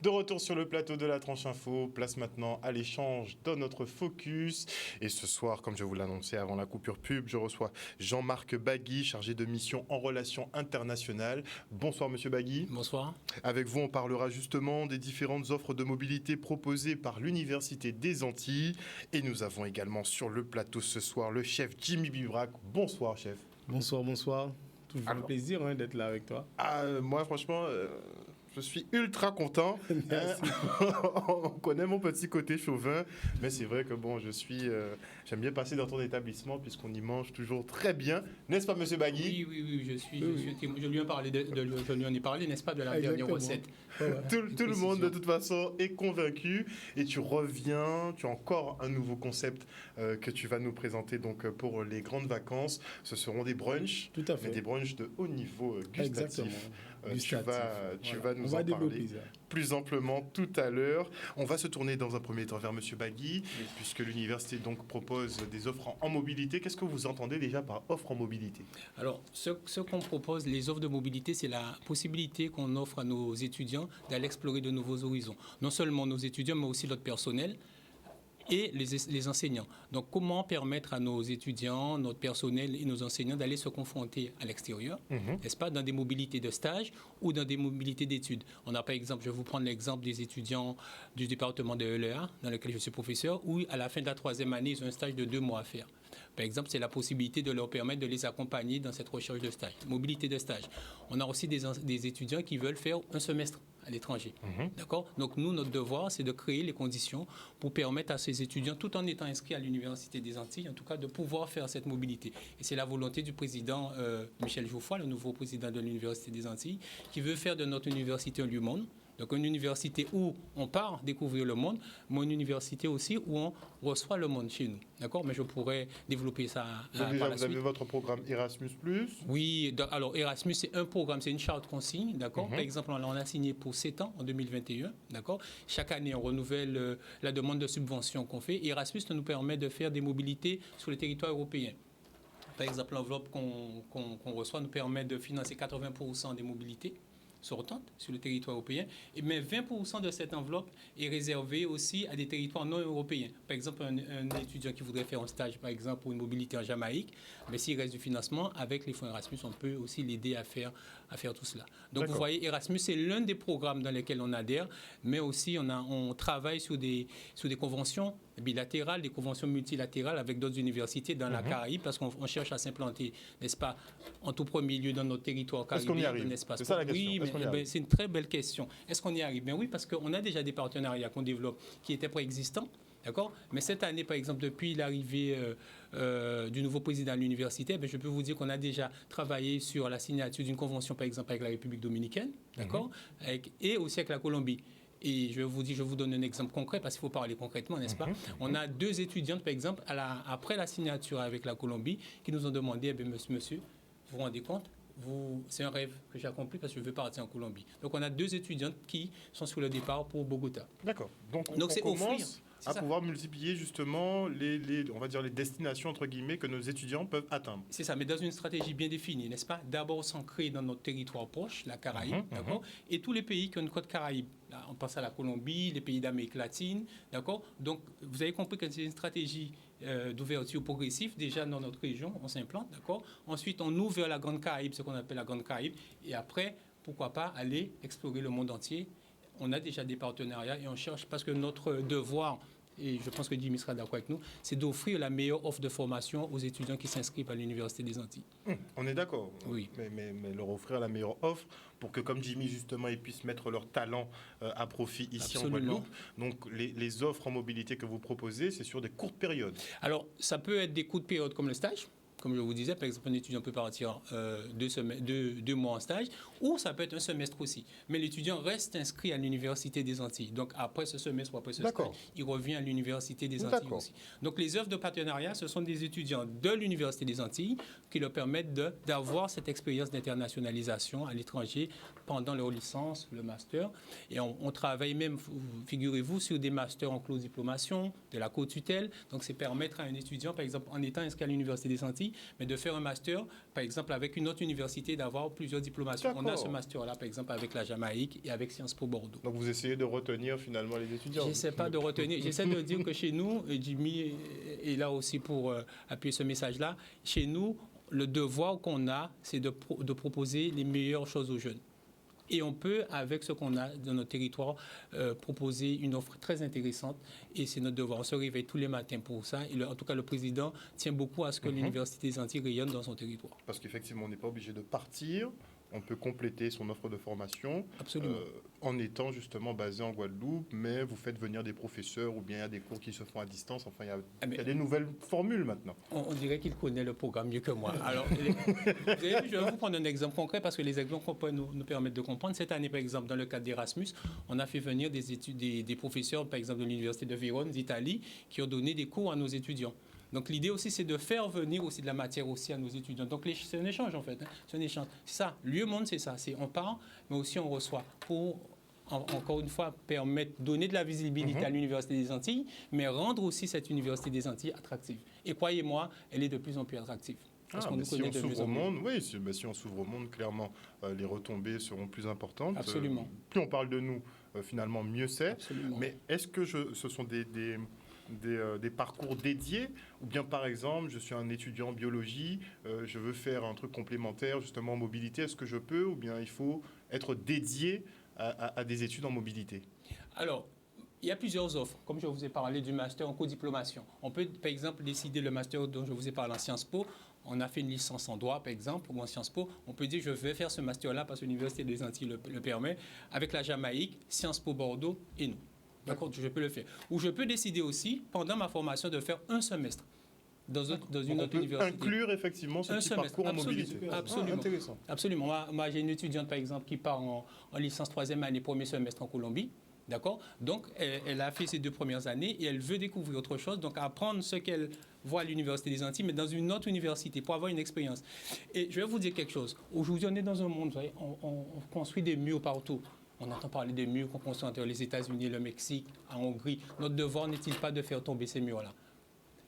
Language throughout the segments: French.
De retour sur le plateau de la Tranche Info, place maintenant à l'échange dans notre focus. Et ce soir, comme je vous l'annonçais avant la coupure pub, je reçois Jean-Marc Bagui, chargé de mission en relations internationales. Bonsoir Monsieur Bagui. Bonsoir. Avec vous, on parlera justement des différentes offres de mobilité proposées par l'Université des Antilles. Et nous avons également sur le plateau ce soir le chef Jimmy Bibrac. Bonsoir chef. Bonsoir, bonsoir. Toujours un plaisir d'être là avec toi. Moi franchement... je suis ultra content. On connaît mon petit côté chauvin, mais c'est vrai que bon, j'aime bien passer dans ton établissement puisqu'on y mange toujours très bien, n'est-ce pas, Monsieur Bagui? Oui, je lui en ai parlé, n'est-ce pas, de la dernière recette. Tout le monde de toute façon est convaincu et tu reviens, tu as encore un nouveau concept que tu vas nous présenter donc pour les grandes vacances. Ce seront des brunchs, tout à fait. Mais des brunchs de haut niveau gustatif. Tu vas nous en parler plus amplement tout à l'heure. On va se tourner dans un premier temps vers Monsieur Bagui, puisque l'université donc propose des offres en mobilité. Qu'est-ce que vous entendez déjà par offre en mobilité? Alors, ce qu'on propose, les offres de mobilité, c'est la possibilité qu'on offre à nos étudiants d'aller explorer de nouveaux horizons. Non seulement nos étudiants, mais aussi notre personnel et les enseignants. Donc, comment permettre à nos étudiants, notre personnel et nos enseignants d'aller se confronter à l'extérieur, n'est-ce pas, dans des mobilités de stage ou dans des mobilités d'études. On a par exemple, je vais vous prendre l'exemple des étudiants du département de l'EA, dans lequel je suis professeur, où à la fin de la 3e année, ils ont un stage de 2 mois à faire. Par exemple, c'est la possibilité de leur permettre de les accompagner dans cette recherche de stage, mobilité de stage. On a aussi des étudiants qui veulent faire un semestre à l'étranger. D'accord? Donc, nous, notre devoir, c'est de créer les conditions pour permettre à ces étudiants, tout en étant inscrits à l'Université des Antilles, en tout cas, de pouvoir faire cette mobilité. Et c'est la volonté du président Michel Geoffroy, le nouveau président de l'Université des Antilles, qui veut faire de notre université un lieu-monde. Donc, une université où on part découvrir le monde, mais une université aussi où on reçoit le monde chez nous. D'accord? Mais je pourrais développer ça par la suite. Vous avez votre programme Erasmus+. Oui, alors Erasmus, c'est un programme, c'est une charte qu'on signe. D'accord? Par exemple, on a signé pour 7 ans, en 2021. D'accord? Chaque année, on renouvelle la demande de subvention qu'on fait. Erasmus nous permet de faire des mobilités sur le territoire européen. Par exemple, l'enveloppe qu'on reçoit nous permet de financer 80% des mobilités sortantes sur le territoire européen, mais 20% de cette enveloppe est réservée aussi à des territoires non européens. Par exemple, un étudiant qui voudrait faire un stage, par exemple, pour une mobilité en Jamaïque, mais s'il reste du financement, avec les fonds Erasmus, on peut aussi l'aider à faire tout cela. Donc, vous voyez, Erasmus, c'est l'un des programmes dans lesquels on adhère, mais aussi on travaille sur des conventions bilatérales, des conventions multilatérales avec d'autres universités dans la Caraïbe, parce qu'on cherche à s'implanter, n'est-ce pas, en tout premier lieu dans notre territoire caribéen. Est-ce qu'on y arrive? C'est ça la question. Oui, c'est une très belle question. Est-ce qu'on y arrive? Bien oui, parce qu'on a déjà des partenariats qu'on développe qui étaient préexistants. D'accord? Mais cette année, par exemple, depuis l'arrivée du nouveau président de l'université, je peux vous dire qu'on a déjà travaillé sur la signature d'une convention, par exemple, avec la République dominicaine, d'accord? Et aussi avec la Colombie. Et je vous donne un exemple concret, parce qu'il faut parler concrètement, n'est-ce pas? On a 2 étudiantes, par exemple, après la signature avec la Colombie, qui nous ont demandé, monsieur, vous vous rendez compte? C'est un rêve que j'ai accompli parce que je veux partir en Colombie. Donc, on a 2 étudiantes qui sont sur le départ pour Bogota. D'accord. Donc on commence à pouvoir multiplier justement on va dire les destinations, entre guillemets, que nos étudiants peuvent atteindre. C'est ça, mais dans une stratégie bien définie, n'est-ce pas? D'abord s'ancrer dans notre territoire proche, la Caraïbe, d'accord? Et tous les pays qui ont une côte Caraïbe. Là, on pense à la Colombie, les pays d'Amérique latine, d'accord? Donc, vous avez compris que c'est une stratégie d'ouverture progressive. Déjà, dans notre région, on s'implante, d'accord? Ensuite, on ouvre vers la Grande Caraïbe, ce qu'on appelle la Grande Caraïbe. Et après, pourquoi pas aller explorer le monde entier. On a déjà des partenariats et on cherche, parce que notre devoir, et je pense que Jimmy sera d'accord avec nous, c'est d'offrir la meilleure offre de formation aux étudiants qui s'inscrivent à l'Université des Antilles. On est d'accord. Oui. Mais leur offrir la meilleure offre pour que, comme Jimmy, justement, ils puissent mettre leur talent à profit ici en Guadeloupe. Donc, les offres en mobilité que vous proposez, c'est sur des courtes périodes. Alors, ça peut être des courtes périodes comme le stage. Comme je vous disais, par exemple, un étudiant peut partir 2 mois en stage, ou ça peut être un semestre aussi. Mais l'étudiant reste inscrit à l'Université des Antilles. Donc, après ce semestre ou après ce stage, il revient à l'Université des Antilles aussi. Donc, les œuvres de partenariat, ce sont des étudiants de l'Université des Antilles qui leur permettent d'avoir cette expérience d'internationalisation à l'étranger pendant leur licence, le master. Et on travaille même, figurez-vous, sur des masters en clause diplomation, de la co-tutelle. Donc, c'est permettre à un étudiant, par exemple, en étant inscrit à l'Université des Antilles, antilles, mais de faire un master, par exemple, avec une autre université, d'avoir plusieurs diplomations. On a ce master-là, par exemple, avec la Jamaïque et avec Sciences Po Bordeaux. Donc vous essayez de retenir finalement les étudiants? J'essaie pas de retenir. J'essaie de dire que chez nous, et Jimmy est là aussi pour appuyer ce message-là, chez nous, le devoir qu'on a, c'est de proposer les meilleures choses aux jeunes. Et on peut, avec ce qu'on a dans notre territoire, proposer une offre très intéressante. Et c'est notre devoir. On se réveille tous les matins pour ça. Et en tout cas, le président tient beaucoup à ce que l'Université des Antilles rayonne dans son territoire. Parce qu'effectivement, on n'est pas obligé de partir. On peut compléter son offre de formation en étant justement basé en Guadeloupe, mais vous faites venir des professeurs ou bien il y a des cours qui se font à distance. Enfin, il y a des nouvelles formules maintenant. On dirait qu'il connaît le programme mieux que moi. Alors, je vais vous prendre un exemple concret parce que les exemples peuvent nous permettre de comprendre. Cette année, par exemple, dans le cadre d'Erasmus, on a fait venir des professeurs, par exemple, de l'Université de Vérone, d'Italie, qui ont donné des cours à nos étudiants. Donc l'idée aussi, c'est de faire venir aussi de la matière aussi à nos étudiants. Donc c'est un échange en fait. Hein. C'est un échange. C'est ça. Lieu-monde, c'est ça. C'est on part, mais aussi on reçoit pour, encore une fois, donner de la visibilité à l'Université des Antilles, mais rendre aussi cette Université des Antilles attractive. Et croyez-moi, elle est de plus en plus attractive. Parce qu'on si on s'ouvre au monde, si on s'ouvre au monde, clairement, les retombées seront plus importantes. Absolument. Plus on parle de nous, finalement, mieux c'est. Absolument. Mais est-ce que ce sont des parcours dédiés, ou bien par exemple je suis un étudiant en biologie, je veux faire un truc complémentaire justement en mobilité, est-ce que je peux, ou bien il faut être dédié à des études en mobilité? Alors, il y a plusieurs offres. Comme je vous ai parlé du master en codiplomation, on peut par exemple décider le master dont je vous ai parlé en Sciences Po. On a fait une licence en droit, par exemple, ou en Sciences Po. On peut dire je vais faire ce master-là parce que l'Université des Antilles le permet, avec la Jamaïque, Sciences Po Bordeaux et nous. D'accord, je peux le faire. Ou je peux décider aussi, pendant ma formation, de faire un semestre dans une autre université. Inclure effectivement ce petit parcours en mobilité. Absolument. Intéressant. Absolument. Moi, j'ai une étudiante, par exemple, qui part en licence 3e année, premier semestre en Colombie. D'accord. Donc, elle a fait ses 2 premières années et elle veut découvrir autre chose, donc apprendre ce qu'elle voit à l'Université des Antilles, mais dans une autre université, pour avoir une expérience. Et je vais vous dire quelque chose. Aujourd'hui, on est dans un monde, vous voyez, on construit des murs partout. On entend parler des murs qu'on construit entre les États-Unis, le Mexique, en Hongrie. Notre devoir n'est-il pas de faire tomber ces murs-là?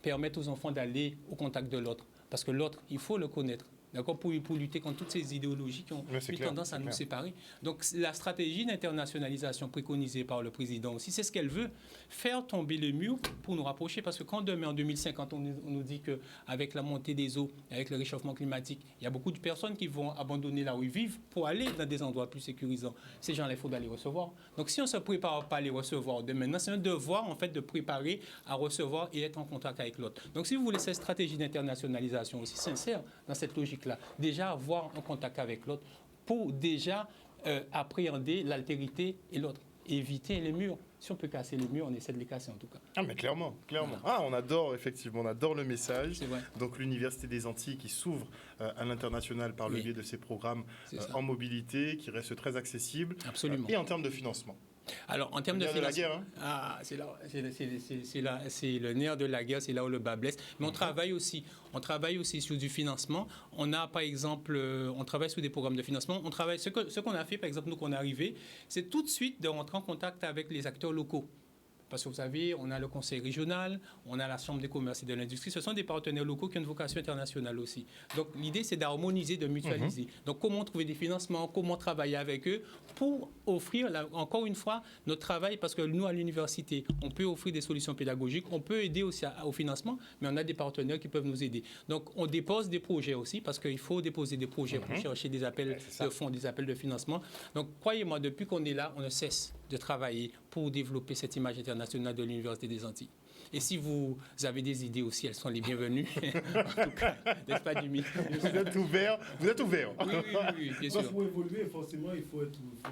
Permettre aux enfants d'aller au contact de l'autre. Parce que l'autre, il faut le connaître. D'accord, pour lutter contre toutes ces idéologies qui ont eu tendance à nous séparer. Donc la stratégie d'internationalisation préconisée par le président aussi, c'est ce qu'elle veut, faire tomber le mur pour nous rapprocher. Parce que quand demain, en 2050, on nous dit qu'avec la montée des eaux, avec le réchauffement climatique, il y a beaucoup de personnes qui vont abandonner là où ils vivent pour aller dans des endroits plus sécurisants. Ces gens-là, il faut les recevoir. Donc si on ne se prépare pas à les recevoir dès maintenant, c'est un devoir en fait de préparer à recevoir et être en contact avec l'autre. Donc si vous voulez cette stratégie d'internationalisation aussi sincère dans cette logique, déjà avoir un contact avec l'autre pour déjà appréhender l'altérité et l'autre, éviter les murs. Si on peut casser les murs, on essaie de les casser en tout cas. Ah mais clairement. Voilà. Ah, on adore le message. C'est vrai. Donc l'Université des Antilles qui s'ouvre à l'international par le biais de ses programmes en mobilité, qui reste très accessible. Absolument. Et en termes de financement. Alors, en termes de financement, la guerre, hein? C'est le nerf de la guerre, c'est là où le bas blesse. Mais on travaille aussi sur du financement. On a, par exemple, on travaille sur des programmes de financement. On travaille, ce qu'on a fait, par exemple, nous, qu'on est arrivé, c'est tout de suite de rentrer en contact avec les acteurs locaux. Parce que vous savez, on a le conseil régional, on a la chambre des commerces et de l'industrie. Ce sont des partenaires locaux qui ont une vocation internationale aussi. Donc l'idée, c'est d'harmoniser, de mutualiser. Donc comment trouver des financements, comment travailler avec eux pour offrir, encore une fois, notre travail. Parce que nous, à l'université, on peut offrir des solutions pédagogiques, on peut aider aussi au financement, mais on a des partenaires qui peuvent nous aider. Donc on dépose des projets aussi, parce qu'il faut déposer des projets pour chercher des appels de fonds, des appels de financement. Donc croyez-moi, depuis qu'on est là, on ne cesse de travailler pour développer cette image internationale de l'Université des Antilles. Et si vous avez des idées aussi, elles sont les bienvenues. En tout cas, n'est-ce pas, Jimmy? Vous êtes ouvert. Oui, bien sûr. Pour évoluer, forcément,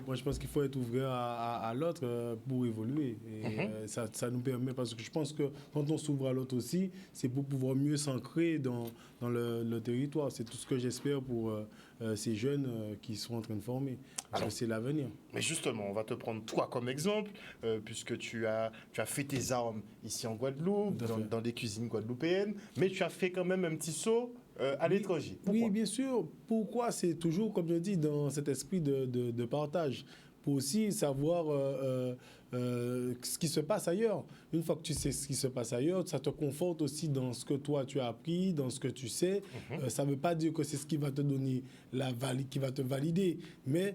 moi, je pense qu'il faut être ouvert à l'autre pour évoluer. Et ça nous permet, parce que je pense que quand on s'ouvre à l'autre aussi, c'est pour pouvoir mieux s'ancrer dans le territoire. C'est tout ce que j'espère pour ces jeunes qui sont en train de former. Parce que c'est l'avenir. Mais justement, on va te prendre toi comme exemple, puisque tu as fait tes armes ici en Guadeloupe, dans des cuisines guadeloupéennes, mais tu as fait quand même un petit saut à l'étranger. Pourquoi? Oui, bien sûr. Pourquoi? C'est toujours, comme je dis, dans cet esprit de partage. Pour aussi savoir ce qui se passe ailleurs. Une fois que tu sais ce qui se passe ailleurs, ça te conforte aussi dans ce que toi tu as appris, dans ce que tu sais. Ça ne veut pas dire que c'est ce qui va te donner qui va te valider, mais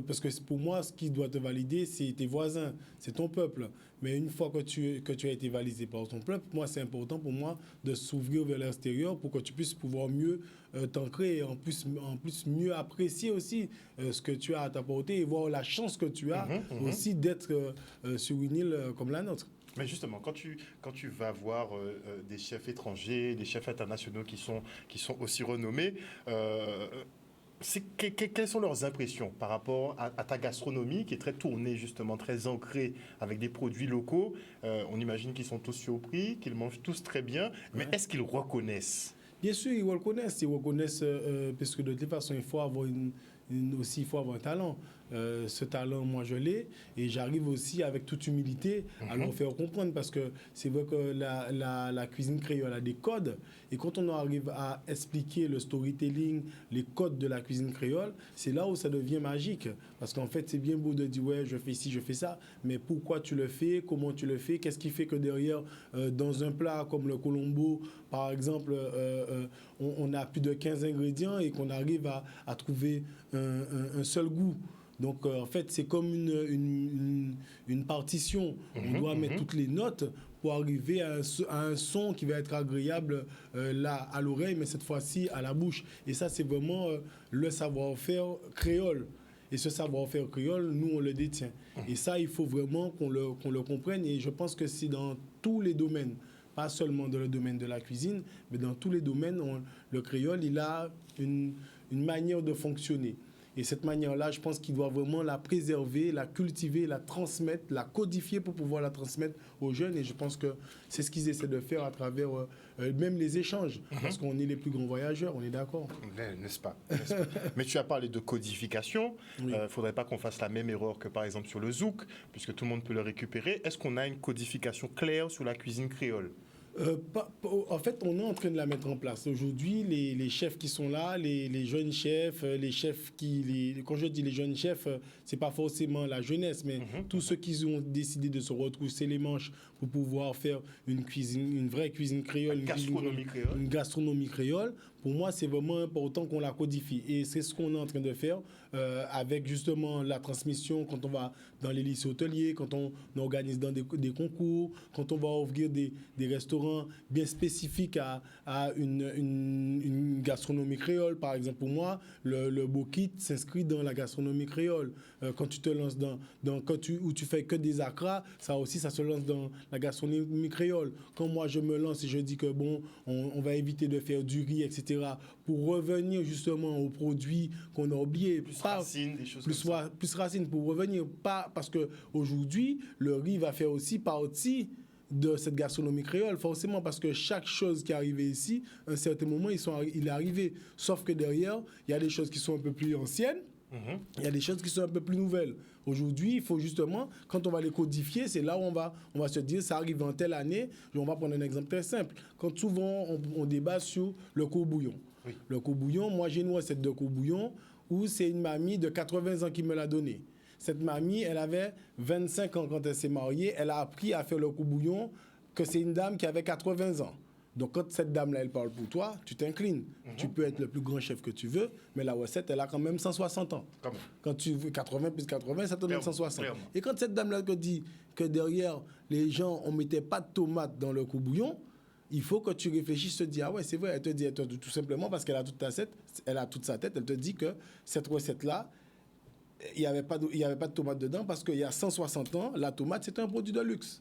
parce que pour moi, ce qui doit te valider, c'est tes voisins, c'est ton peuple. Mais une fois que tu as été validé par ton peuple, moi, c'est important pour moi de s'ouvrir vers l'extérieur pour que tu puisses pouvoir mieux t'ancrer et en plus mieux apprécier aussi ce que tu as à t'apporter et voir la chance que tu as aussi d'être sur une île comme la nôtre. Mais justement, quand tu vas voir des chefs étrangers, des chefs internationaux qui sont aussi renommés, quelles sont leurs impressions par rapport à ta gastronomie qui est très tournée justement, très ancrée avec des produits locaux? On imagine qu'ils sont tous surpris, qu'ils mangent tous très bien, mais est-ce qu'ils reconnaissent? Bien sûr, ils reconnaissent parce que de toute façon, il faut avoir il faut avoir un talent. Ce talent, moi, je l'ai. Et j'arrive aussi, avec toute humilité, à leur faire comprendre. Parce que c'est vrai que la cuisine créole a des codes. Et quand on arrive à expliquer le storytelling, les codes de la cuisine créole, c'est là où ça devient magique. Parce qu'en fait, c'est bien beau de dire, ouais, je fais ci, je fais ça. Mais pourquoi tu le fais? Comment tu le fais? Qu'est-ce qui fait que derrière, dans un plat comme le colombo, par exemple, on a plus de 15 ingrédients et qu'on arrive à trouver un seul goût. Donc, en fait, c'est comme une partition. On doit mettre toutes les notes pour arriver à un son qui va être agréable là, à l'oreille, mais cette fois-ci à la bouche. Et ça, c'est vraiment le savoir-faire créole. Et ce savoir-faire créole, nous, on le détient. Et ça, il faut vraiment qu'on le comprenne. Et je pense que c'est dans tous les domaines, pas seulement dans le domaine de la cuisine, mais dans tous les domaines, le créole, il a une manière de fonctionner. Et cette manière-là, je pense qu'il doit vraiment la préserver, la cultiver, la transmettre, la codifier pour pouvoir la transmettre aux jeunes. Et je pense que c'est ce qu'ils essaient de faire à travers même les échanges. Parce qu'on est les plus grands voyageurs, on est d'accord. N'est-ce pas? Mais tu as parlé de codification. Il ne faudrait pas qu'on fasse la même erreur que par exemple sur le zouk, puisque tout le monde peut le récupérer. Est-ce qu'on a une codification claire sur la cuisine créole? En fait, on est en train de la mettre en place. Aujourd'hui, les chefs qui sont là, les jeunes chefs, quand je dis les jeunes chefs, c'est pas forcément la jeunesse, mais tous ceux qui ont décidé de se retrousser les manches pour pouvoir faire une vraie cuisine créole, une gastronomie créole. Pour moi, c'est vraiment important qu'on la codifie. Et c'est ce qu'on est en train de faire avec justement la transmission quand on va dans les lycées hôteliers, quand on organise dans des concours, quand on va ouvrir des restaurants bien spécifiques à une gastronomie créole. Par exemple, pour moi, le Bokit s'inscrit dans la gastronomie créole. Quand tu te lances où tu fais que des acras, ça aussi, ça se lance dans la gastronomie créole. Quand moi, je me lance et je dis que bon, on va éviter de faire du riz, etc., pour revenir justement aux produits qu'on a oubliés. Plus racines, des choses comme ça. Plus racines, pour revenir, pas parce qu'aujourd'hui, le riz va faire aussi partie de cette gastronomie créole, forcément, parce que chaque chose qui est arrivée ici, à un certain moment, il est arrivé. Sauf que derrière, il y a des choses qui sont un peu plus anciennes, il y a des choses qui sont un peu plus nouvelles. Aujourd'hui, il faut justement, quand on va les codifier, c'est là où on va se dire, ça arrive en telle année. On va prendre un exemple très simple. Quand souvent, on débat sur le court-bouillon. Oui. Le court-bouillon, moi, j'ai une recette de court-bouillon où c'est une mamie de 80 ans qui me l'a donné. Cette mamie, elle avait 25 ans quand elle s'est mariée. Elle a appris à faire le court-bouillon que c'est une dame qui avait 80 ans. Donc, quand cette dame-là, elle parle pour toi, tu t'inclines. Tu peux être le plus grand chef que tu veux, mais la recette, elle a quand même 160 ans. Quand tu veux 80 plus 80, ça te donne 160. Clairement. Et quand cette dame-là te dit que derrière, les gens, on ne mettait pas de tomates dans le court-bouillon, il faut que tu réfléchisses, te dis, ah ouais, c'est vrai, elle te dit tout simplement parce qu'elle a toute sa tête, elle te dit que cette recette-là, il n'y avait pas de tomate dedans parce qu'il y a 160 ans, la tomate, c'était un produit de luxe.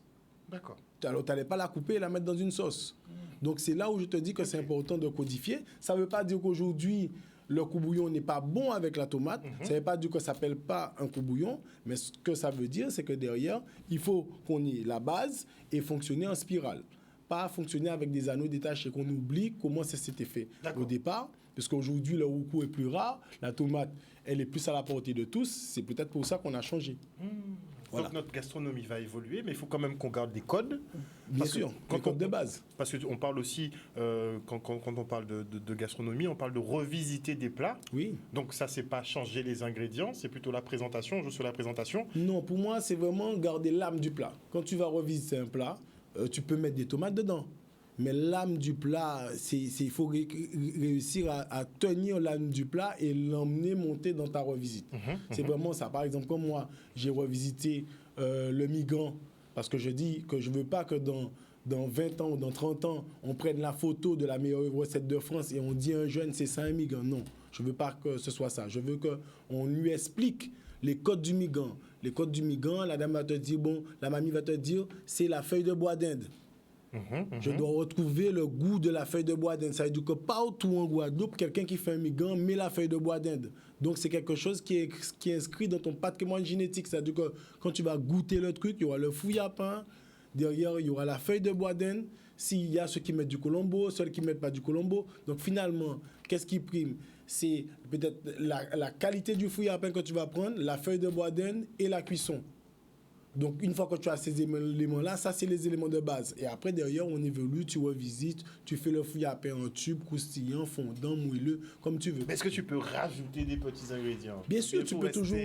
D'accord. Alors, tu n'allais pas la couper et la mettre dans une sauce. Donc, c'est là où je te dis que c'est important de codifier. Ça ne veut pas dire qu'aujourd'hui, le court-bouillon n'est pas bon avec la tomate. Ça ne veut pas dire que ça ne s'appelle pas un court-bouillon. Mais ce que ça veut dire, c'est que derrière, il faut qu'on ait la base et fonctionner en spirale. Pas fonctionner avec des anneaux détachés, qu'on oublie comment ça s'était fait au départ. Parce qu'aujourd'hui, le roucou est plus rare. La tomate, elle est plus à la portée de tous. C'est peut-être pour ça qu'on a changé. Donc notre gastronomie va évoluer, mais il faut quand même qu'on garde des codes. Bien sûr, les codes de base. Parce qu'on parle aussi, quand on parle de gastronomie, on parle de revisiter des plats. Oui. Donc ça, c'est pas changer les ingrédients, c'est plutôt la présentation, on joue sur la présentation. Non, pour moi, c'est vraiment garder l'âme du plat. Quand tu vas revisiter un plat, tu peux mettre des tomates dedans. Mais l'âme du plat, il faut réussir à tenir l'âme du plat et l'emmener monter dans ta revisite. C'est vraiment ça. Par exemple, comme moi, j'ai revisité le migan, parce que je dis que je ne veux pas que dans 20 ans ou dans 30 ans, on prenne la photo de la meilleure recette de France et on dit à un jeune, c'est ça un migan. Non, je ne veux pas que ce soit ça. Je veux qu'on lui explique les codes du migan. Les codes du migan, la dame va te dire, la mamie va te dire, c'est la feuille de bois d'Inde. Je dois retrouver le goût de la feuille de bois d'Inde. Ça veut dire que partout en Guadeloupe, quelqu'un qui fait un migan met la feuille de bois d'Inde. Donc c'est quelque chose qui est inscrit dans ton patrimoine génétique. Ça veut dire que quand tu vas goûter le truc, il y aura le fouille à pain, derrière il y aura la feuille de bois d'Inde. S'il y a ceux qui mettent du colombo, ceux qui ne mettent pas du colombo. Donc finalement, qu'est-ce qui prime? C'est peut-être la qualité du fouille à pain que tu vas prendre, la feuille de bois d'Inde et la cuisson. Donc, une fois que tu as ces éléments-là, ça, c'est les éléments de base. Et après, derrière, on évolue, tu revisites, tu fais le fouille à pain en tube, croustillant, fondant, moelleux, comme tu veux. Mais est-ce que tu peux rajouter des petits ingrédients? Bien sûr, tu peux toujours...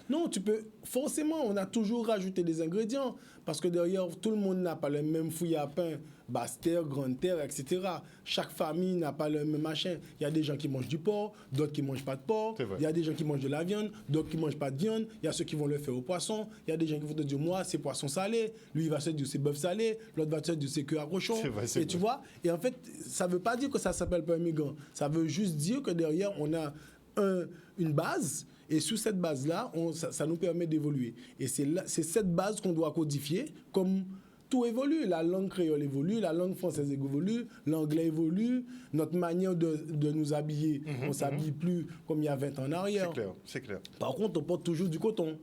Non, tu peux... Forcément, on a toujours rajouté des ingrédients. Parce que derrière, tout le monde n'a pas le même fouille à pain, basse terre, grande terre, etc. Chaque famille n'a pas le même machin. Il y a des gens qui mangent du porc, d'autres qui ne mangent pas de porc. Il y a des gens qui mangent de la viande, d'autres qui ne mangent pas de viande. Il y a ceux qui vont le faire au poisson. Il y a des gens qui vont te dire, moi, c'est poisson salé. Lui, il va se dire, c'est bœuf salé. L'autre va se dire, c'est queue à cochon. Et tu vois, et en fait, ça ne veut pas dire que ça s'appelle pas un migan. Ça veut juste dire que derrière, on a une base. Et sur cette base-là, ça nous permet d'évoluer. Et c'est cette base qu'on doit codifier, comme tout évolue. La langue créole évolue, la langue française évolue, l'anglais évolue, notre manière de nous habiller, on ne s'habille plus comme il y a 20 ans en arrière. C'est clair. Par contre, on porte toujours du coton,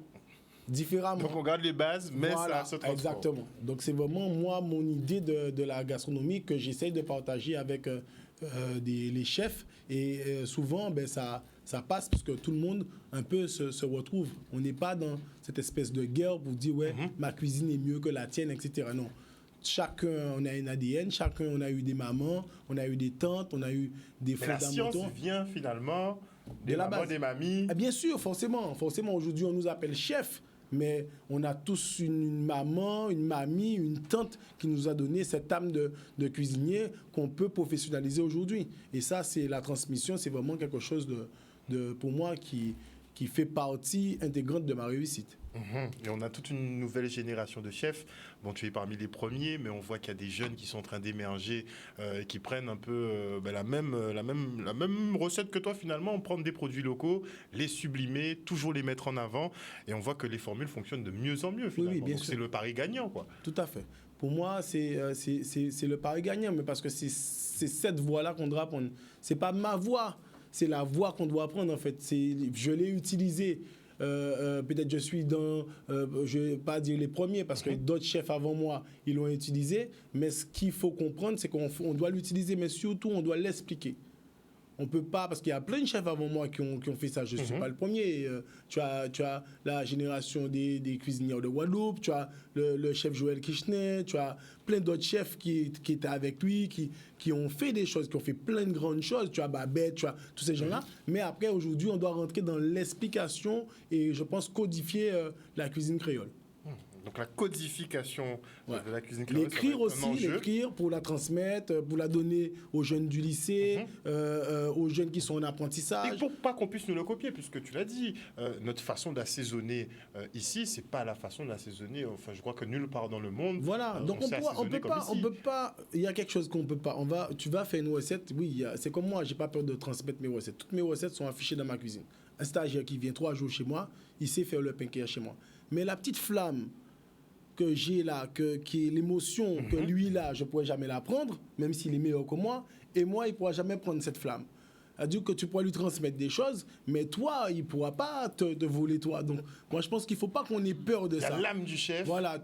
différemment. Donc on garde les bases, mais voilà, ça se transforme. Exactement. Donc c'est vraiment, moi, mon idée de la gastronomie que j'essaye de partager avec les chefs. Et souvent, ça passe parce que tout le monde un peu se retrouve. On n'est pas dans cette espèce de guerre pour dire ma cuisine est mieux que la tienne, etc. Non. Chacun, on a un ADN, chacun, on a eu des mamans, on a eu des tantes, on a eu des fondamentaux. La science vient finalement des mamans, des mamies. Ah, bien sûr, forcément. Aujourd'hui, on nous appelle chef, mais on a tous une maman, une mamie, une tante qui nous a donné cette âme de cuisinier qu'on peut professionnaliser aujourd'hui. Et ça, c'est la transmission, c'est vraiment quelque chose pour moi qui fait partie intégrante de ma réussite. Et on a toute une nouvelle génération de chefs. Bon, tu es parmi les premiers, mais on voit qu'il y a des jeunes qui sont en train d'émerger, qui prennent un peu la même recette que toi finalement. On prend des produits locaux, les sublimer, toujours les mettre en avant, et on voit que les formules fonctionnent de mieux en mieux finalement. Oui, bien sûr. C'est le pari gagnant, quoi. Tout à fait. Pour moi, c'est le pari gagnant, mais parce que c'est cette voie-là qu'on doit prendre. C'est pas ma voie, c'est la voie qu'on doit prendre en fait. Je l'ai utilisée. Peut-être je suis dans, je ne vais pas dire les premiers parce que d'autres chefs avant moi, ils l'ont utilisé. Mais ce qu'il faut comprendre, c'est qu'on doit l'utiliser, mais surtout, on doit l'expliquer. On peut pas, parce qu'il y a plein de chefs avant moi qui ont fait ça. Je ne suis pas le premier. Tu as la génération des cuisinières de Guadeloupe, tu as le chef Joël Kirchner, tu as plein d'autres chefs qui étaient avec lui, qui ont fait des choses, qui ont fait plein de grandes choses. Tu as Babette, tu as tous ces gens-là. Mais après, aujourd'hui, on doit rentrer dans l'explication et je pense codifier la cuisine créole. Donc la codification de la cuisine créole. L'écrire aussi, l'écrire pour la transmettre, pour la donner aux jeunes du lycée, aux jeunes qui sont en apprentissage. Et pour pas qu'on puisse nous le copier, puisque tu l'as dit, notre façon d'assaisonner ici, c'est pas la façon d'assaisonner. Enfin, je crois que nulle part dans le monde. Voilà. Donc on peut pas. Il y a quelque chose qu'on peut pas. Tu vas faire une recette. Oui, c'est comme moi. J'ai pas peur de transmettre mes recettes. Toutes mes recettes sont affichées dans ma cuisine. Un stagiaire qui vient 3 jours chez moi, il sait faire le pain qu'il y a chez moi. Mais la petite flamme que j'ai là, qui est l'émotion que lui là, je ne pourrais jamais la prendre, même s'il est meilleur que moi, et moi, il ne pourra jamais prendre cette flamme. C'est-à-dire que tu pourras lui transmettre des choses, mais toi, il ne pourra pas te voler toi. Donc, moi, je pense qu'il ne faut pas qu'on ait peur de ça. Il y a l'âme du chef. Voilà,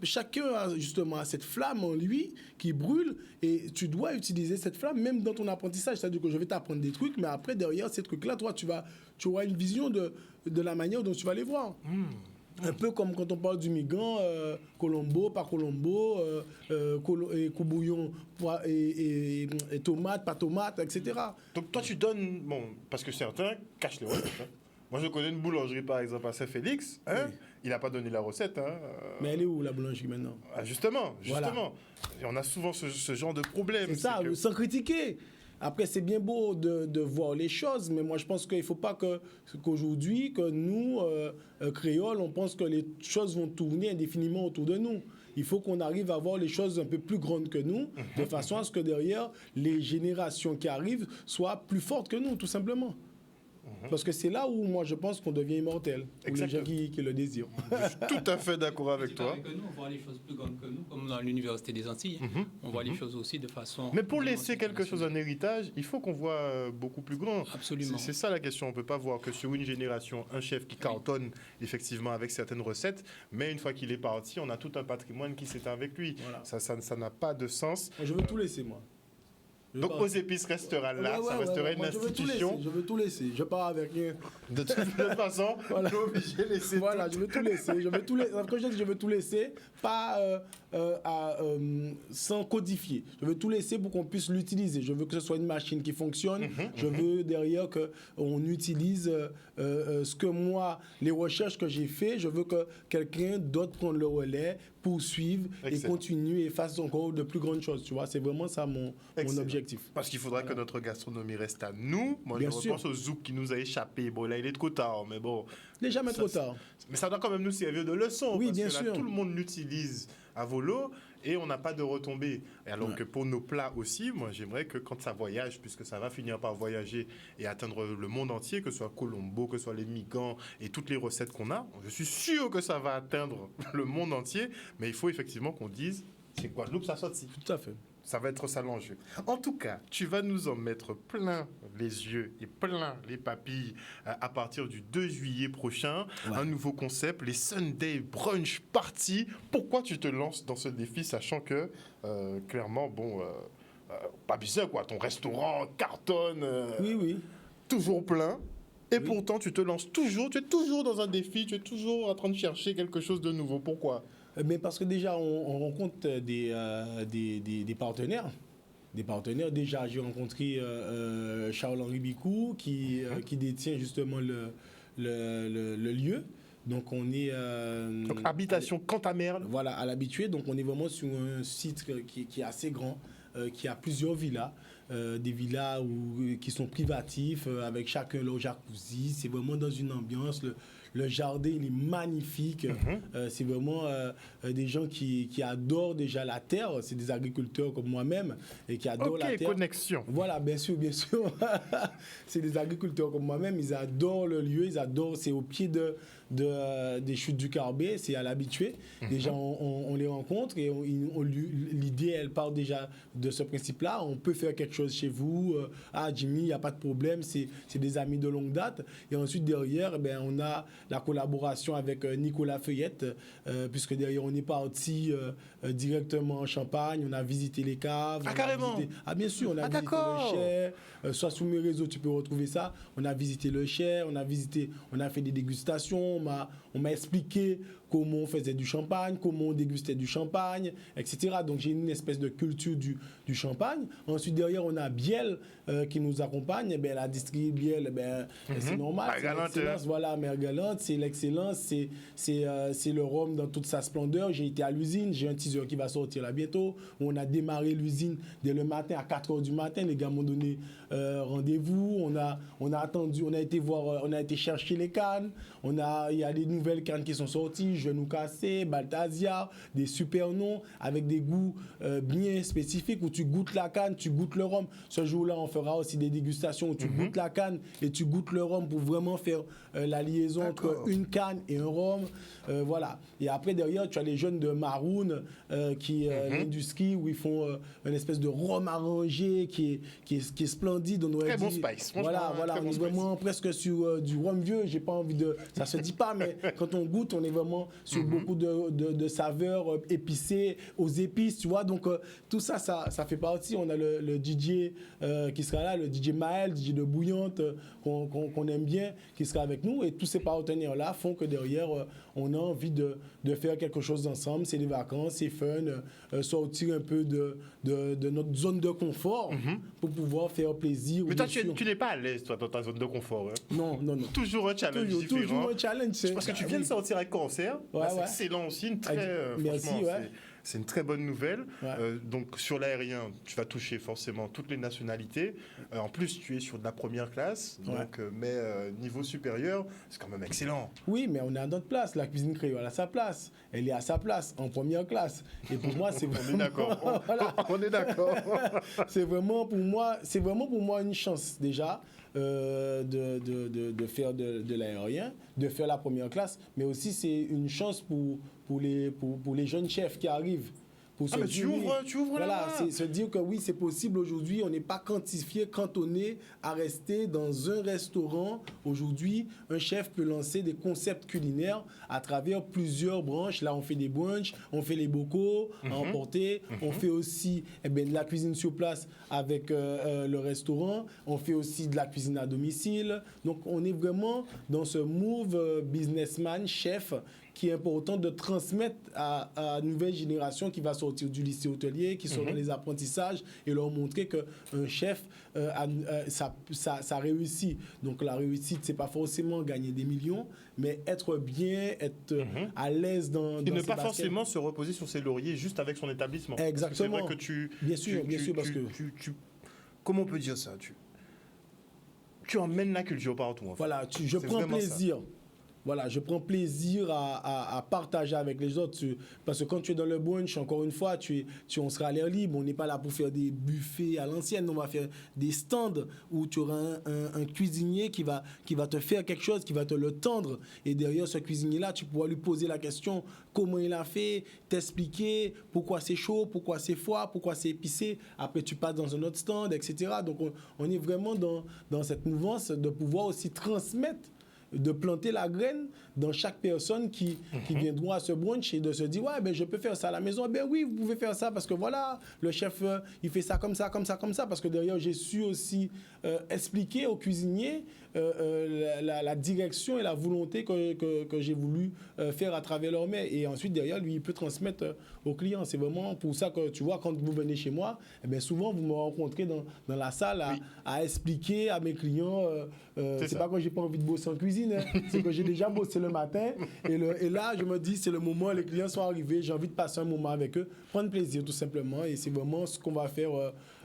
chacun a justement cette flamme en lui qui brûle, et tu dois utiliser cette flamme même dans ton apprentissage. C'est-à-dire que je vais t'apprendre des trucs, mais après, derrière ces trucs-là, toi, tu auras une vision de la manière dont tu vas les voir. Un peu comme quand on parle du migrant, Colombo, pas Colombo, et coubouillon, et tomate, pas tomate, etc. Donc toi tu donnes, bon, parce que certains cachent les recettes. Hein. Moi je connais une boulangerie par exemple à Saint-Félix, hein, oui. Il n'a pas donné la recette. Hein, Mais elle est où la boulangerie maintenant? Ah, justement. Voilà. Et on a souvent ce genre de problème. C'est ça, sans critiquer. Après, c'est bien beau de voir les choses, mais moi, je pense qu'il ne faut pas qu'aujourd'hui, que nous, créoles, on pense que les choses vont tourner indéfiniment autour de nous. Il faut qu'on arrive à voir les choses un peu plus grandes que nous, de façon à ce que derrière, les générations qui arrivent soient plus fortes que nous, tout simplement. Parce que c'est là où moi je pense qu'on devient immortel, pour les gens qui le désirent. Je suis tout à fait d'accord avec toi. Avec nous, on voit les choses plus grandes que nous, comme dans l'Université des Antilles. On voit les choses aussi de façon... Mais pour laisser quelque chose en héritage, il faut qu'on voit beaucoup plus grand. Absolument. C'est ça la question. On ne peut pas voir que sur une génération, un chef qui cartonne effectivement avec certaines recettes, mais une fois qu'il est parti, on a tout un patrimoine qui s'éteint avec lui. Voilà. Ça n'a pas de sens. Moi, je veux tout laisser, moi. Donc aux épices restera là, ça restera une institution. Je veux tout laisser. Je pars avec rien. De toute façon, voilà. Je suis obligé de laisser. Voilà, je veux tout laisser. Quand je dis que je veux tout laisser, pas sans codifier. Je veux tout laisser pour qu'on puisse l'utiliser. Je veux que ce soit une machine qui fonctionne. Je veux derrière qu'on utilise ce que moi, les recherches que j'ai faites, je veux que quelqu'un d'autre prenne le relais, poursuive et continue et fasse encore de plus grandes choses. Tu vois, c'est vraiment ça mon objectif. Parce qu'il faudra que notre gastronomie reste à nous. Moi, je repense au zouk qui nous a échappé. Bon, là, il est trop tard, mais bon. Il n'est jamais trop tard. Mais ça doit quand même nous servir de leçon. Oui, parce bien que là, sûr. Tout le monde l'utilise à volo et on n'a pas de retombées. Et alors que pour nos plats aussi, moi, j'aimerais que quand ça voyage, puisque ça va finir par voyager et atteindre le monde entier, que ce soit Colombo, que ce soit les migrants et toutes les recettes qu'on a, je suis sûr que ça va atteindre le monde entier. Mais il faut effectivement qu'on dise, c'est Guadeloupe, ça sorti. Tout à fait. Ça va être ça l'enjeu. En tout cas, tu vas nous en mettre plein les yeux et plein les papilles à partir du 2 juillet prochain. Ouais. Un nouveau concept, les Sunday Brunch Party. Pourquoi tu te lances dans ce défi, sachant que, clairement, bon, pas bizarre, quoi. Ton restaurant cartonne. Oui. Toujours plein. Et pourtant, tu te lances toujours. Tu es toujours dans un défi. Tu es toujours en train de chercher quelque chose de nouveau. Pourquoi ? Mais parce que déjà, on rencontre des partenaires. Des partenaires. Déjà, j'ai rencontré Charles-Henri Bicou qui détient justement le lieu. Donc, on est... Donc, habitation Cantamerle. Voilà, à l'habitué. Donc, on est vraiment sur un site qui est assez grand, qui a plusieurs villas. Des villas qui sont privatifs, avec chacun leur jacuzzi. C'est vraiment dans une ambiance... Le jardin, il est magnifique. C'est vraiment des gens qui adorent déjà la terre. C'est des agriculteurs comme moi-même et qui adorent la terre. Connexion. Voilà, bien sûr. C'est des agriculteurs comme moi-même. Ils adorent le lieu. Ils adorent. C'est au pied des chutes du Carbet. C'est à l'habitué. Déjà, on les rencontre et l'idée, elle part déjà de ce principe-là. On peut faire quelque chose chez vous. Jimmy, il n'y a pas de problème. C'est des amis de longue date. Et ensuite, derrière, on a la collaboration avec Nicolas Feuillette, puisque derrière, on est parti directement en Champagne. On a visité les caves. Carrément. Bien sûr, on a visité le Cher. Soit sur mes réseaux, tu peux retrouver ça. On a visité le Cher. On a fait des dégustations. On m'a expliqué comment on faisait du champagne, comment on dégustait du champagne, etc. Donc, j'ai une espèce de culture du champagne. Ensuite, derrière, on a Biel qui nous accompagne. La distillerie Biel, c'est normal. C'est l'excellence. Voilà, Mère Galante, c'est l'excellence. C'est le rhum dans toute sa splendeur. J'ai été à l'usine. J'ai un teaser qui va sortir là bientôt. On a démarré l'usine dès le matin, à 4 h du matin. Les gars m'ont donné rendez-vous. On a attendu, on a été chercher les cannes. Il y a des nouvelles cannes qui sont sorties. Genou cassé, Balthazia, des super noms avec des goûts bien spécifiques où tu goûtes la canne, tu goûtes le rhum. Ce jour-là, on fera aussi des dégustations où tu goûtes la canne et tu goûtes le rhum pour vraiment faire la liaison entre une canne et un rhum. Voilà. Et après, derrière, tu as les jeunes de Maroon l'industrie où ils font une espèce de rhum arrangé qui est splendide. On très bon spice. Voilà, on est vraiment presque sur du rhum vieux. J'ai pas envie de... Ça se dit pas, mais quand on goûte, on est vraiment sur beaucoup de saveurs épicées, aux épices, tu vois. Donc, tout ça, ça fait partie. On a le DJ qui sera là, le DJ Maël, DJ de Bouillante, qu'on aime bien, qui sera avec nous. Et tous ces partenaires-là font que derrière, on a envie de faire quelque chose ensemble. C'est des vacances, c'est fun, sortir un peu de notre zone de confort pour pouvoir faire plaisir. Mais toi, tu n'es pas à l'aise, toi, dans ta zone de confort. Hein? Non. Toujours un challenge différent. Toujours un challenge. Parce que tu viens de sortir avec Concert. C'est excellent aussi. Merci, c'est une très bonne nouvelle. Donc, sur l'aérien, tu vas toucher forcément toutes les nationalités. En plus, tu es sur de la première classe. Donc, mais niveau supérieur, c'est quand même excellent. Oui, mais on est à notre place. La cuisine créole a sa place. Elle est à sa place, en première classe. Et pour moi, c'est vraiment... On est d'accord. On est d'accord. C'est vraiment pour moi une chance, déjà, de faire de l'aérien, de faire la première classe. Mais aussi, c'est une chance pour les jeunes chefs qui arrivent. Tu ouvres là. C'est se dire que oui, c'est possible aujourd'hui. On n'est pas cantonné à rester dans un restaurant. Aujourd'hui, un chef peut lancer des concepts culinaires à travers plusieurs branches. Là, on fait des brunchs, on fait les bocaux à emporter. On fait aussi de la cuisine sur place avec le restaurant. On fait aussi de la cuisine à domicile. Donc, on est vraiment dans ce move businessman, chef, qui est important de transmettre à la nouvelle génération qui va sortir du lycée hôtelier, qui sont dans les apprentissages, et leur montrer qu'un chef, ça réussit. Donc la réussite, c'est pas forcément gagner des millions, mais être bien, être à l'aise dans et ne pas forcément se reposer sur ses lauriers juste avec son établissement. Exactement. C'est vrai que bien sûr, parce que... Comment on peut dire ça? Tu emmènes la culture partout. En fait. Voilà, je prends plaisir. Ça. Voilà, je prends plaisir à partager avec les autres. Parce que quand tu es dans le brunch, encore une fois, on sera à l'air libre. On n'est pas là pour faire des buffets à l'ancienne. On va faire des stands où tu auras un cuisinier qui va te faire quelque chose, qui va te le tendre. Et derrière ce cuisinier-là, tu pourras lui poser la question comment il a fait, t'expliquer pourquoi c'est chaud, pourquoi c'est froid, pourquoi c'est épicé. Après, tu passes dans un autre stand, etc. Donc, on est vraiment dans cette mouvance de pouvoir aussi transmettre, de planter la graine dans chaque personne qui viendront à ce brunch et de se dire ouais, je peux faire ça à la maison. Oui, vous pouvez faire ça parce que voilà, le chef il fait ça comme ça parce que derrière j'ai su aussi expliquer aux cuisiniers la direction et la volonté que j'ai voulu faire à travers leur mets, et ensuite derrière lui il peut transmettre aux clients. C'est vraiment pour ça que tu vois, quand vous venez chez moi, souvent vous me rencontrez dans la salle à expliquer à mes clients c'est pas que j'ai pas envie de bosser en cuisine, c'est que j'ai déjà bossé le matin et là je me dis c'est le moment, les clients sont arrivés, j'ai envie de passer un moment avec eux, prendre plaisir tout simplement, et c'est vraiment ce qu'on va faire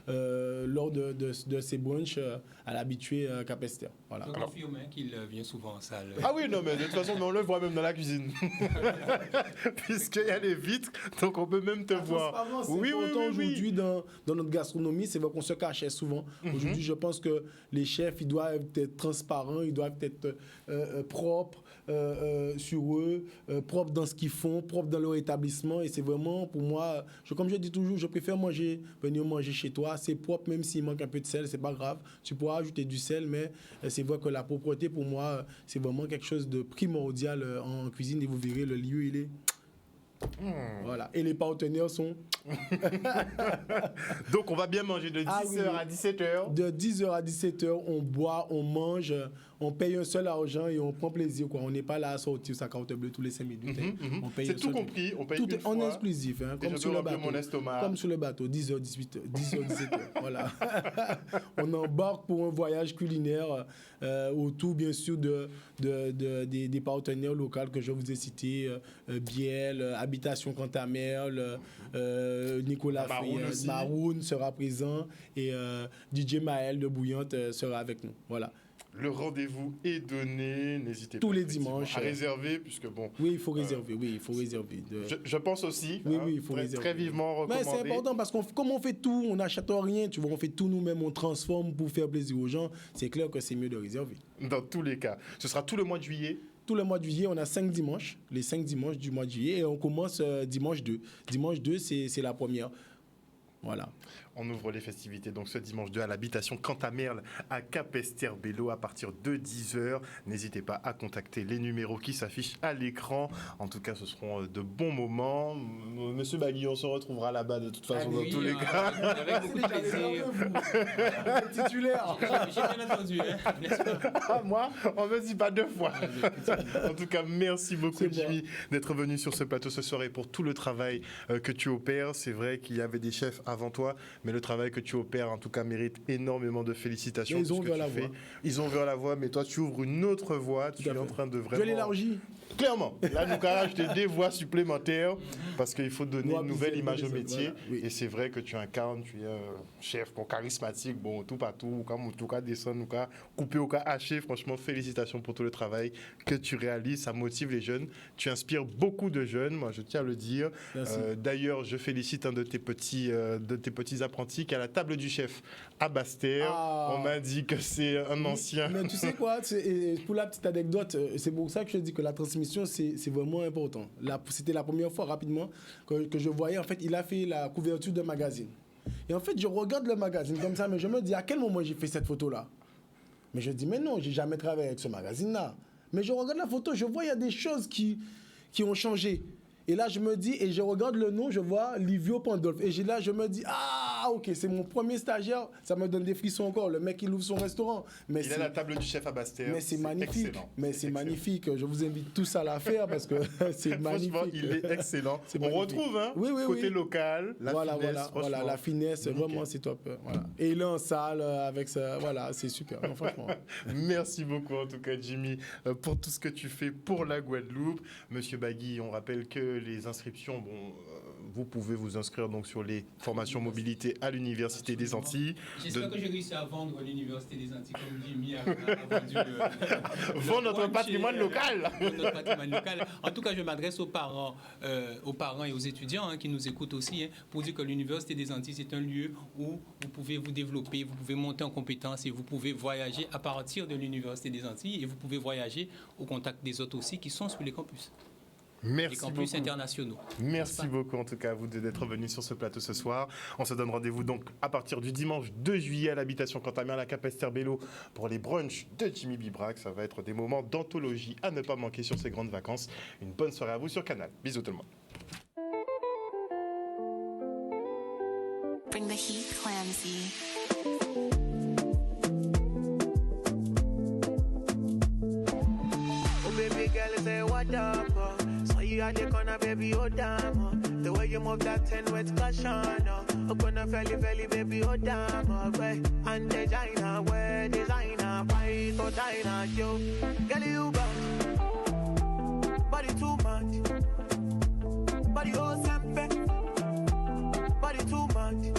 lors de ces brunchs à l'habitué Capester. Voilà. Je confirme qu'il vient souvent en salle. Ah oui, non, mais de toute façon, on le voit même dans la cuisine. Puisqu'il y a les vitres, donc on peut même te voir. Oui, aujourd'hui dans notre gastronomie, c'est vrai qu'on se cachait souvent. Aujourd'hui, je pense que les chefs, ils doivent être transparents, ils doivent être propres sur eux, propres dans ce qu'ils font, propres dans leur établissement. Et c'est vraiment, pour moi, comme je dis toujours, je préfère venir manger chez toi. C'est propre, même s'il manque un peu de sel, c'est pas grave. Tu pourras ajouter du sel, mais c'est vrai que la propreté, pour moi, c'est vraiment quelque chose de primordial en cuisine. Et vous verrez, le lieu, il est... Voilà. Et les partenaires sont... Donc, on va bien manger de 10h à 17h. De 10h à 17h, on boit, on mange, on paye un seul argent et on prend plaisir, quoi. On n'est pas là à sortir sa carte bleue tous les 5 minutes. On paye c'est tout compris, on paye une fois. En exclusif, comme sur le bateau. Mon estomac. Comme sur le bateau, 10h, 17h. Voilà. On embarque pour un voyage culinaire autour, bien sûr, des partenaires locaux que je vous ai cités. Biel, Habitation Cantamerle, Nicolas Maroun sera présent, et DJ Maël de Bouillante sera avec nous. Voilà. Le rendez-vous est donné, n'hésitez pas tous les dimanches à réserver, puisque bon... Oui, il faut réserver, il faut réserver. Je pense aussi, oui, il faut réserver. Très vivement recommandé. Mais c'est important parce comme on fait tout, on n'achète rien, tu vois, on fait tout nous-mêmes, on transforme pour faire plaisir aux gens, c'est clair que c'est mieux de réserver. Dans tous les cas. Ce sera tout le mois de juillet. Tout le mois de juillet, on a 5 dimanches, les 5 dimanches du mois de juillet, et on commence dimanche 2. Dimanche 2, c'est la première. Voilà. On ouvre les festivités donc ce dimanche 2 à l'habitation Cantamerle à Capesterre-Belle-Eau à partir de 10h. N'hésitez pas à contacter les numéros qui s'affichent à l'écran. En tout cas, ce seront de bons moments. Monsieur Bagui, on se retrouvera là-bas de toute façon dans tous les cas. Avec beaucoup de plaisir. Titulaire. J'ai bien entendu. Moi, on me dit pas 2 fois. En tout cas, merci beaucoup Jimmy d'être venu sur ce plateau ce soir et pour tout le travail que tu opères. C'est vrai qu'il y avait des chefs avant toi, mais le travail que tu opères en tout cas mérite énormément de félicitations. Ils ont ouvert la voie. Ils ont ouvert la voie, mais toi tu ouvres une autre voie. Tu es en train de vraiment... Je l'élargis. Clairement, là nous allons acheter des voies supplémentaires parce qu'il faut donner une nouvelle image au métier. Voilà, oui. Et c'est vrai que tu incarnes, tu es chef charismatique, bon tout partout, comme en tout cas descendre, ou cas couper, ou cas hacher. Franchement, félicitations pour tout le travail que tu réalises. Ça motive les jeunes. Tu inspires beaucoup de jeunes. Moi, je tiens à le dire. D'ailleurs, je félicite un de tes petits apprentis qui est à la table du chef à Basse-Terre. On m'a dit que c'est un ancien. Mais tu sais quoi, pour la petite anecdote, c'est pour ça que je dis que la transmission, c'est vraiment important. C'était la première fois, rapidement, que je voyais, en fait, il a fait la couverture d'un magazine. Et en fait, je regarde le magazine comme ça, mais je me dis, à quel moment j'ai fait cette photo-là? Mais je dis, mais non, j'ai jamais travaillé avec ce magazine-là. Mais je regarde la photo, je vois, il y a des choses qui ont changé. Et là, je me dis, et je regarde le nom, je vois Livio Pandolf. Et là, je me dis, ah, ok, c'est mon premier stagiaire. Ça me donne des frissons encore. Le mec, il ouvre son restaurant. Mais il a la table du chef à Basse-Terre. Mais c'est magnifique. Excellent. Mais c'est magnifique. Je vous invite tous à la faire parce que c'est magnifique. Franchement, il est excellent. On retrouve, hein, côté local, la finesse. Voilà, la finesse, vraiment, c'est top. Voilà. Et il est en salle avec ça. Voilà, c'est super. Non, franchement. Merci beaucoup, en tout cas, Jimmy, pour tout ce que tu fais pour la Guadeloupe. Monsieur Bagui, on rappelle que les inscriptions, vous pouvez vous inscrire donc sur les formations mobilité à l'Université des Antilles. J'espère que j'ai réussi à vendre l'Université des Antilles comme Jimmy a vendu. Vendre notre patrimoine local. Notre patrimoine local. En tout cas, je m'adresse aux parents et aux étudiants qui nous écoutent aussi pour dire que l'Université des Antilles, c'est un lieu où vous pouvez vous développer, vous pouvez monter en compétences et vous pouvez voyager à partir de l'Université des Antilles et vous pouvez voyager au contact des autres aussi qui sont sur les campus. Merci campus beaucoup. Internationaux. Merci beaucoup en tout cas à vous d'être venus sur ce plateau ce soir. On se donne rendez-vous donc à partir du dimanche 2 juillet à l'habitation Cantamerle à Capesterre-Belle-Eau pour les brunchs de Jimmy Bibrac. Ça va être des moments d'anthologie à ne pas manquer sur ces grandes vacances. Une bonne soirée à vous sur Canal. Bisous tout le monde. Bring the heat, Clancy. Oh baby girl, say what up? You at the corner, baby, oh damn. The way you move that 10 with caution. Oh, gonna felly, baby, oh damn. And designer, where designer, fight for China, yo. Girl, you bad, body too much. Body oh sempe, body too much.